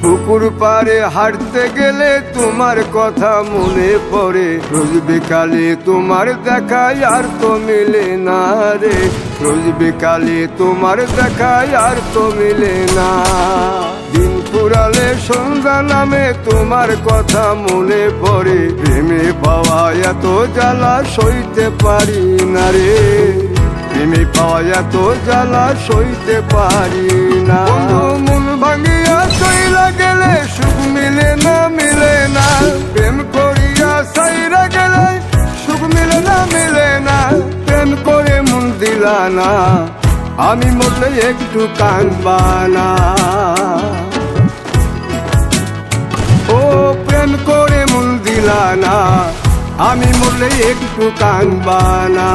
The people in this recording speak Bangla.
পুকুর পাড়ে হাঁটতে গেলে তোমার কথা মনে পড়ে, রোজ বিকালে তোমার দেখা আর তো মিলে না রে, রোজ বিকালে তোমার দেখা আর তো মিলে না। দিন ফুরালে সন্ধ্যা নামে তোমার কথা মনে পড়ে, প্রেমে পাওয়া এত জ্বালা সইতে পারি না রে, প্রেমে পাওয়া এত জ্বালা সইতে পারি না। মন ভাঙিয়া চইলা গেলে সুখ মিলে না, মিলে না, প্রেম করিয়া সাইরা গেলে সুখ মিলে না, মিলে না, প্রেম করে মন দিলা না, আমি মরলে একটু কাঁদবা না। ও প্রেম করে মন দিলা না, আমি মরলে একটু কাঁদবা না।